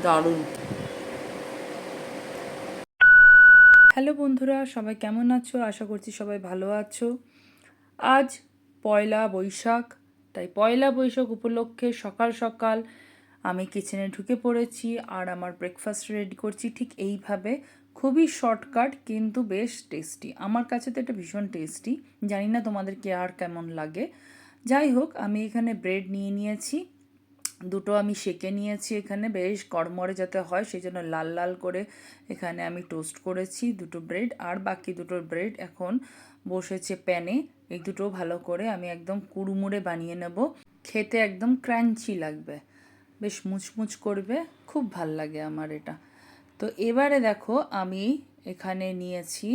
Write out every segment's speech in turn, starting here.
দারুণ। হ্যালো বন্ধুরা, সবাই কেমন আছো? আশা করছি সবাই ভালো আছো। আজ পয়লা বৈশাখ, তাই পয়লা বৈশাখ উপলক্ষে সকাল সকাল আমি কিচেনে ঢুকে পড়েছি আর আমার ব্রেকফাস্ট রেডি করছি ঠিক এইভাবে। খুবই শর্টকাট কিন্তু বেশ টেস্টি। আমার কাছে তো এটা ভীষণ টেস্টি, জানি না তোমাদেরকে আর কেমন লাগে। যাই হোক, আমি এখানে ব্রেড নিয়ে নিয়েছি, দুটো আমি সেঁকে নিয়েছি। এখানে বেশ কড়মড়ে যাতে হয় সেই জন্য লাল লাল করে এখানে আমি টোস্ট করেছি দুটো ব্রেড। আর বাকি দুটো ব্রেড এখন বসেছে প্যানে। এই দুটো ভালো করে আমি একদম কুড়মুড়ে বানিয়ে নেব। খেতে একদম ক্রাঞ্চি লাগবে, বেশ মুচমুচ করবে, খুব ভাল লাগে আমার এটা। তো এবারে দেখো, আমি এখানে নিয়েছি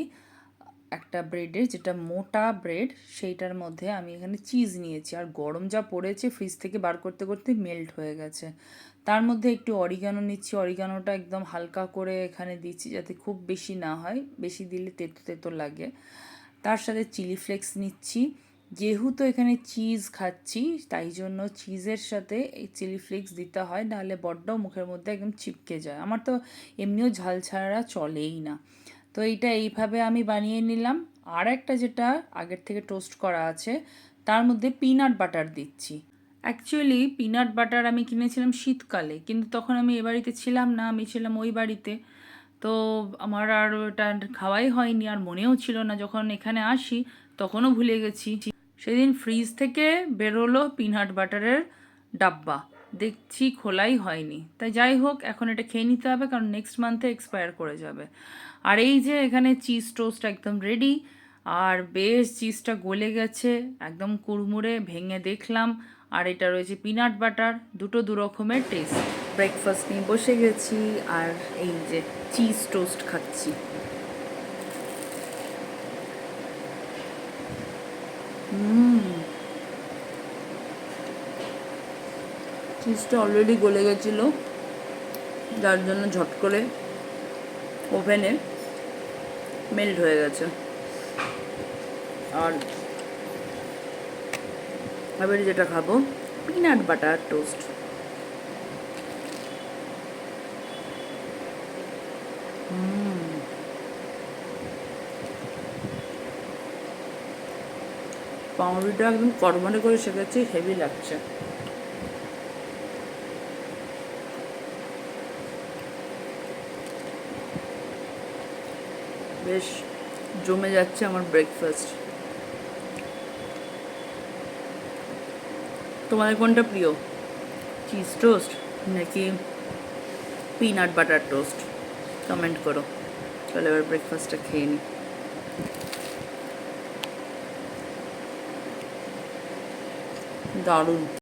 একটা ব্রেডের, যেটা মোটা ব্রেড, সেইটার মধ্যে আমি এখানে চিজ নিয়েছি। আর গরম যা পড়েছে, ফ্রিজ থেকে বার করতে করতে মেল্ট হয়ে গেছে। তার মধ্যে একটু অরিগানো নিচ্ছি, অরিগানোটা একদম হালকা করে এখানে দিচ্ছি যাতে খুব বেশি না হয়, বেশি দিলে তেতো তেতো লাগে। তার সাথে চিলি ফ্লেক্স নিচ্ছি, যেহেতু এখানে চিজ খাচ্ছি তাই জন্য চিজের সাথে এই চিলি ফ্লেক্স দিতে হয়, নাহলে বড্ড মুখের মধ্যে একদম চিপকে যায়। আমার তো এমনিও ঝাল ছাড়া চলেই না। তো এইটা এইভাবে আমি বানিয়ে নিলাম। আর একটা যেটা আগের থেকে টোস্ট করা আছে, তার মধ্যে পিনাট বাটার দিচ্ছি। অ্যাকচুয়ালি পিনাট বাটার আমি কিনেছিলাম শীতকালে, কিন্তু তখন আমি এ বাড়িতে ছিলাম না, আমি ছিলাম ওই বাড়িতে। তো আমার আর ওটা খাওয়াই হয়নি, আর মনেও ছিল না। যখন এখানে আসি তখনও ভুলে গেছি। সেদিন ফ্রিজ থেকে বেরোলো পিনাট বাটারের ডাব্বা, দেখছি খোলাই হয়নি। তাই যাই হোক, এখন এটা খেয়ে নিতে হবে, কারণ নেক্সট মান্থে এক্সপায়ার করে যাবে। আর এই যে এখানে চিজ টোস্ট একদম রেডি, আর বেশ চিজটা গলে গেছে, একদম কুড়মুড়ে, ভেঙে দেখলাম। আর এটা রয়েছে পিনাট বাটার, দুটো দু রকমের টেস্ট। ব্রেকফাস্ট নিয়ে বসে গেছি, আর এই যে চিজ টোস্ট খাচ্ছি। চিজটা অলরেডি গলে গেছিলো, যার জন্য ঝট করে ওভেনে মেল্ট হয়ে গেছে। আর এবারে যেটা খাবো, পিনাট বাটার টোস্ট। পাউরুটিটা একদম কড়মড়ে করে শেখেছি, হেভি লাগছে। বেশ জমে যাচ্ছে আমার ব্রেকফাস্ট। তোমাদের কোনটা প্রিয়, চিজ টোস্ট নাকি পিনাট বাটার টোস্ট? কমেন্ট করো। চলো এবার ব্রেকফাস্টটা খেয়ে নিই। দারুণ।